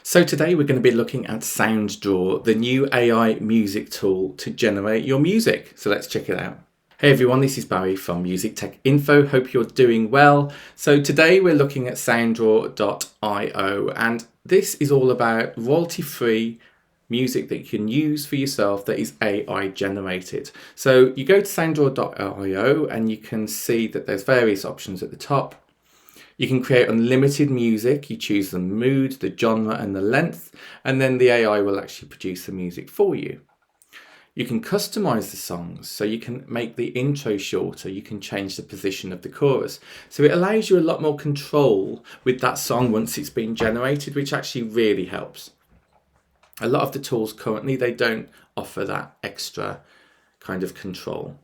So today we're going to be looking at Soundraw, the new AI music tool to generate your music. So let's check it out. Hey everyone, this is Barry from Music Tech Info. Hope you're doing well. So today we're looking at Soundraw.io, and this is all about royalty-free music that you can use for yourself that is AI generated. So you go to Soundraw.io and you can see that there's various options at the top. You can create unlimited music. You choose the mood, the genre and the length, and then the AI will actually produce the music for you. You can customize the songs, so you can make the intro shorter, you can change the position of the chorus. So it allows you a lot more control with that song once it's been generated, which actually really helps. A lot of the tools currently, they don't offer that extra kind of control.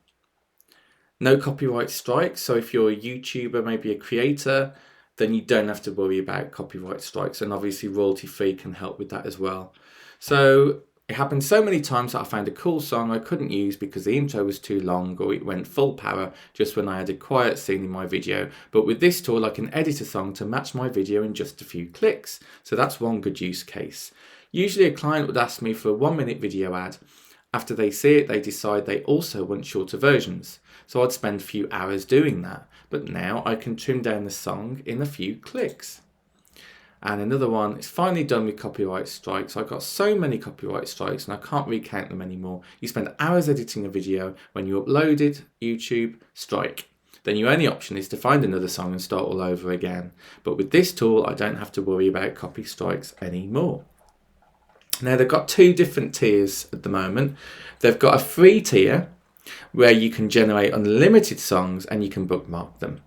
No copyright strikes, so if you're a YouTuber, maybe a creator, then you don't have to worry about copyright strikes, and obviously royalty free can help with that as well. So it happened so many times that I found a cool song I couldn't use because the intro was too long or it went full power just when I had a quiet scene in my video. But with this tool I can edit a song to match my video in just a few clicks. So that's one good use case. Usually a client would ask me for a 1-minute video ad. After they see it, they decide they also want shorter versions. So I'd spend a few hours doing that. But now I can trim down the song in a few clicks. And another one, it's finally done with copyright strikes. I got so many copyright strikes and I can't recount them anymore. You spend hours editing a video. When you upload it, YouTube, strike. Then your only option is to find another song and start all over again. But with this tool, I don't have to worry about copy strikes anymore. Now they've got two different tiers at the moment. They've got a free tier where you can generate unlimited songs and you can bookmark them.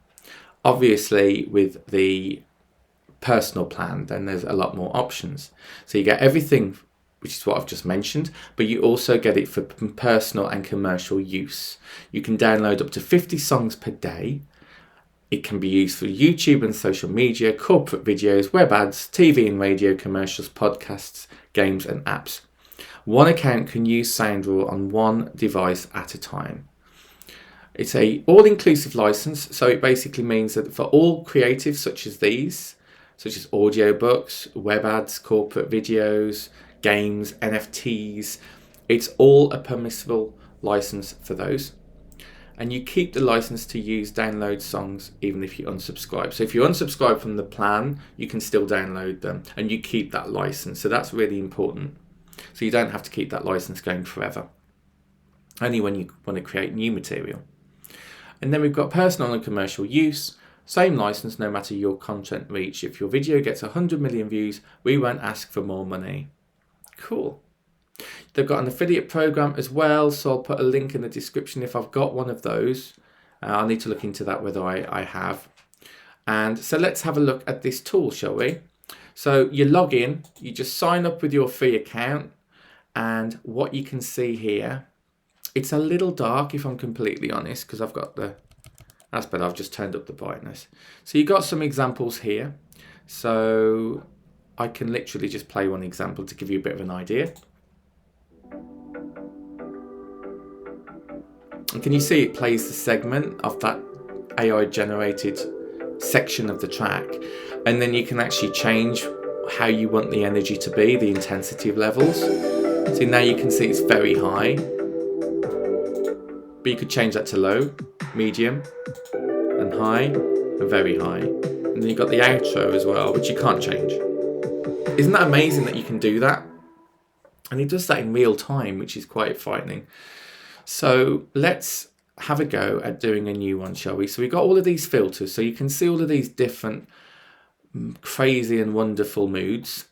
Obviously with the personal plan, then there's a lot more options. So you get everything, which is what I've just mentioned, but you also get it for personal and commercial use. You can download up to 50 songs per day. It can be used for YouTube and social media, corporate videos, web ads, TV and radio commercials, podcasts, games and apps. One account can use Soundraw on one device at a time. It's a all-inclusive license, so it basically means that for all creatives such as these, such as audiobooks, web ads, corporate videos, games, NFTs, it's all a permissible license for those. And you keep the license to use download songs even if you unsubscribe. So if you unsubscribe from the plan, you can still download them and you keep that license. So that's really important. So you don't have to keep that license going forever, only when you want to create new material. And then we've got personal and commercial use. Same license no matter your content reach. If your video gets 100 million views, we won't ask for more money. Cool. They've got an affiliate program as well, so I'll put a link in the description if I've got one of those. I'll need to look into that whether I have. And so let's have a look at this tool, shall we? So you log in, you just sign up with your free account, and what you can see here, it's a little dark if I'm completely honest, because I've got that's better, I've just turned up the brightness. So you've got some examples here. So I can literally just play one example to give you a bit of an idea. And can you see it plays the segment of that AI generated section of the track, and then you can actually change how you want the energy to be, the intensity of levels. So now you can see it's very high, but you could change that to low, medium and high and very high. And then you've got the outro as well, which you can't change. Isn't that amazing that you can do that? And it does that in real time, which is quite frightening. So let's have a go at doing a new one, shall we? So we've got all of these filters, so you can see all of these different crazy and wonderful moods.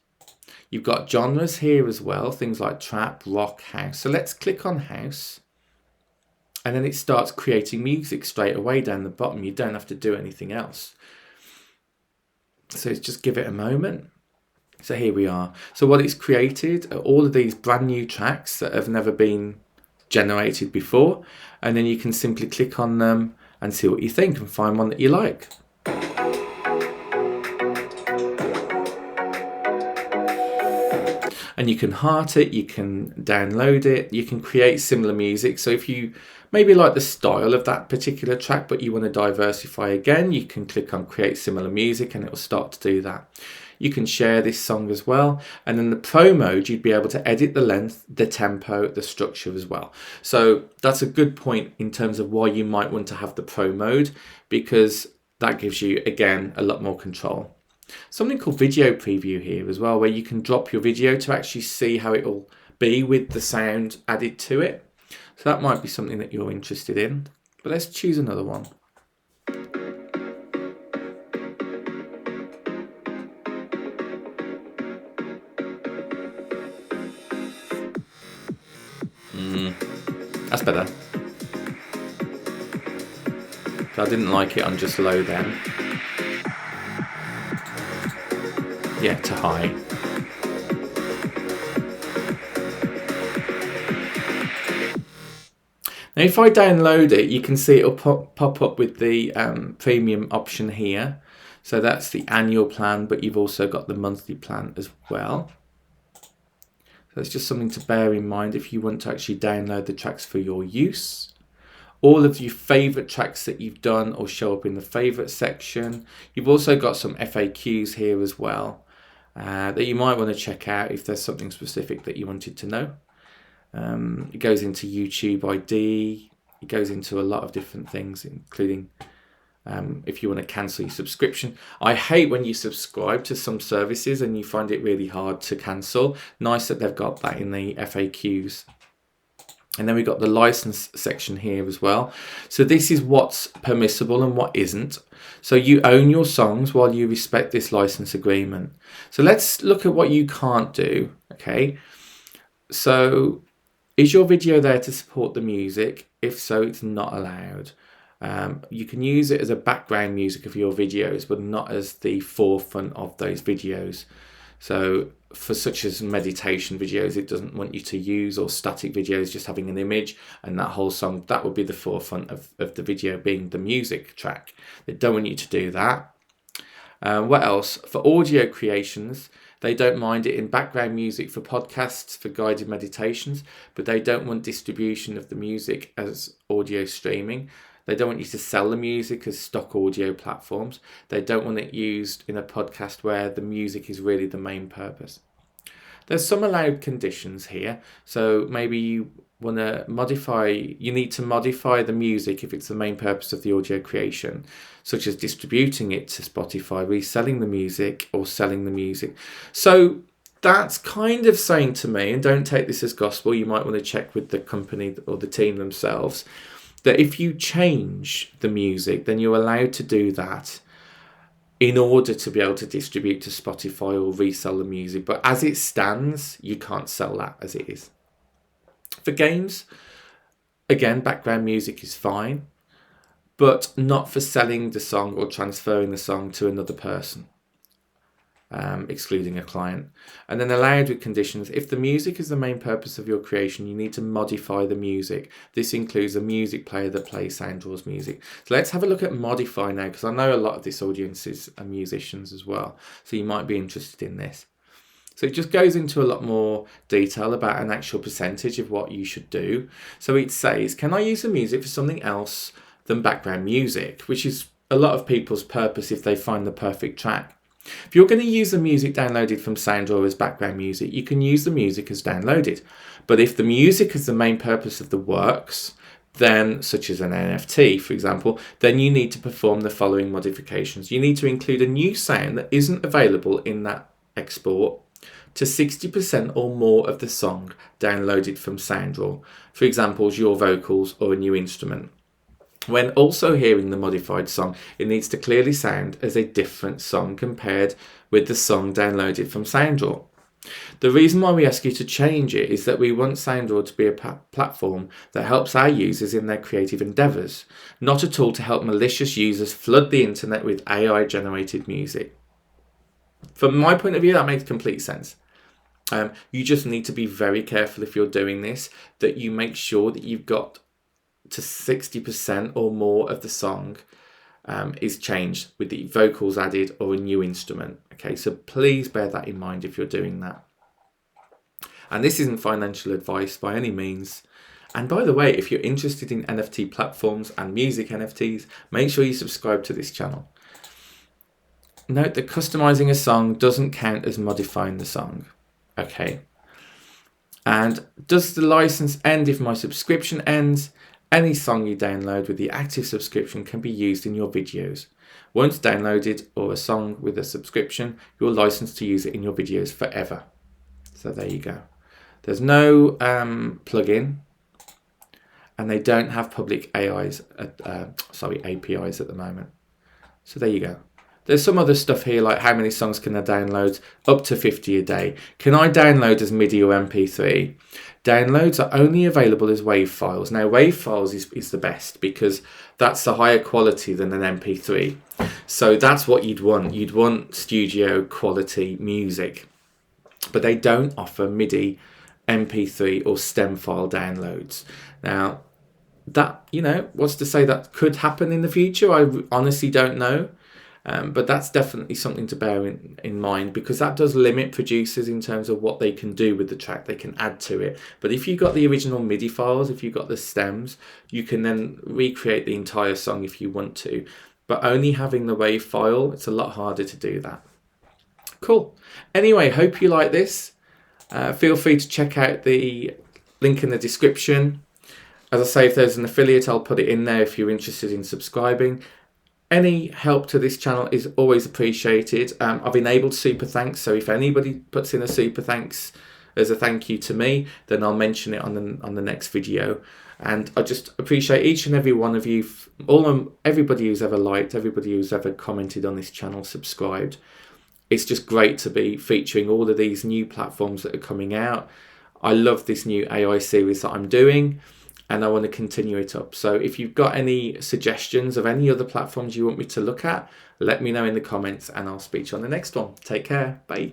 You've got genres here as well, things like trap, rock, house. So let's click on house, and then it starts creating music straight away down the bottom. You don't have to do anything else. So let's just give it a moment. So here we are. So what it's created are all of these brand new tracks that have never been generated before, and then you can simply click on them and see what you think and find one that you like. And you can heart it, you can download it, you can create similar music. So if you maybe like the style of that particular track but you want to diversify again, you can click on create similar music and it will start to do that. You can share this song as well. And in the Pro mode, you'd be able to edit the length, the tempo, the structure as well. So that's a good point in terms of why you might want to have the Pro mode, because that gives you, again, a lot more control. Something called video preview here as well, where you can drop your video to actually see how it will be with the sound added to it. So that might be something that you're interested in. But let's choose another one. That's better. So I didn't like it on just low then. Yeah, to high. Now if I download it, you can see it'll pop up with the premium option here. So that's the annual plan, but you've also got the monthly plan as well. So it's just something to bear in mind if you want to actually download the tracks for your use. All of your favourite tracks that you've done will show up in the favourite section. You've also got some FAQs here as well that you might want to check out if there's something specific that you wanted to know. It goes into YouTube ID. It goes into a lot of different things, including if you want to cancel your subscription. I hate when you subscribe to some services and you find it really hard to cancel. Nice that they've got that in the FAQs. And then we've got the license section here as well. So this is what's permissible and what isn't. So you own your songs while you respect this license agreement. So let's look at what you can't do. Okay. So is your video there to support the music? If so, it's not allowed. You can use it as a background music of your videos, but not as the forefront of those videos. So for such as meditation videos, it doesn't want you to use, or static videos just having an image and that whole song, that would be the forefront of the video being the music track. They don't want you to do that. What else? For audio creations, they don't mind it in background music for podcasts, for guided meditations, but they don't want distribution of the music as audio streaming. They don't want you to sell the music as stock audio platforms. They don't want it used in a podcast where the music is really the main purpose. There's some allowed conditions here. So maybe you want to you need to modify the music if it's the main purpose of the audio creation, such as distributing it to Spotify, reselling the music, or selling the music. So that's kind of saying to me, and don't take this as gospel, you might want to check with the company or the team themselves, that if you change the music, then you're allowed to do that in order to be able to distribute to Spotify or resell the music. But as it stands, you can't sell that as it is. For games, again, background music is fine, but not for selling the song or transferring the song to another person. Excluding a client. And then allowed with conditions, if the music is the main purpose of your creation, you need to modify the music. This includes a music player that plays Soundraw's music. So let's have a look at modify now, because I know a lot of this audience are musicians as well, so you might be interested in this. So it just goes into a lot more detail about an actual percentage of what you should do. So it says, can I use the music for something else than background music, which is a lot of people's purpose if they find the perfect track. If you're going to use the music downloaded from Soundraw as background music, you can use the music as downloaded. But if the music is the main purpose of the works, then, such as an NFT, for example, then you need to perform the following modifications. You need to include a new sound that isn't available in that export to 60% or more of the song downloaded from Soundraw. For example, your vocals or a new instrument. When also hearing the modified song, it needs to clearly sound as a different song compared with the song downloaded from Soundraw. The reason why we ask you to change it is that we want Soundraw to be a platform that helps our users in their creative endeavours, not a tool to help malicious users flood the internet with AI-generated music. From my point of view, that makes complete sense. You just need to be very careful if you're doing this, that you make sure that you've got to 60% or more of the song is changed with the vocals added or a new instrument. Okay, so please bear that in mind if you're doing that. And this isn't financial advice by any means. And by the way, if you're interested in NFT platforms and music NFTs, make sure you subscribe to this channel. note that customizing a song doesn't count as modifying the song. Okay. And does the license end if my subscription ends? Any song you download with the active subscription can be used in your videos. Once downloaded, or a song with a subscription, you're licensed to use it in your videos forever. So there you go. There's no plugin, and they don't have public APIs at the moment. So there you go. There's some other stuff here, like how many songs can I download? Up to 50 a day. Can I download as MIDI or MP3? Downloads are only available as WAV files. Now, WAV files is the best because that's a higher quality than an MP3. So that's what you'd want. You'd want studio quality music. But they don't offer MIDI, MP3 or stem file downloads. Now, that, what's to say that could happen in the future? I honestly don't know. But that's definitely something to bear in mind, because that does limit producers in terms of what they can do with the track. They can add to it. But if you've got the original MIDI files, if you've got the stems, you can then recreate the entire song if you want to. But only having the WAV file, it's a lot harder to do that. Cool. Anyway, hope you like this. Feel free to check out the link in the description. As I say, if there's an affiliate, I'll put it in there if you're interested in subscribing. Any help to this channel is always appreciated. I've enabled super thanks, so if anybody puts in a super thanks as a thank you to me, then I'll mention it on the next video. And I just appreciate each and every one of you, everybody who's ever liked, everybody who's ever commented on this channel, subscribed. It's just great to be featuring all of these new platforms that are coming out. I love this new AI series that I'm doing, and I want to continue it up. So if you've got any suggestions of any other platforms you want me to look at, let me know in the comments, and I'll speak to you on the next one. Take care. Bye.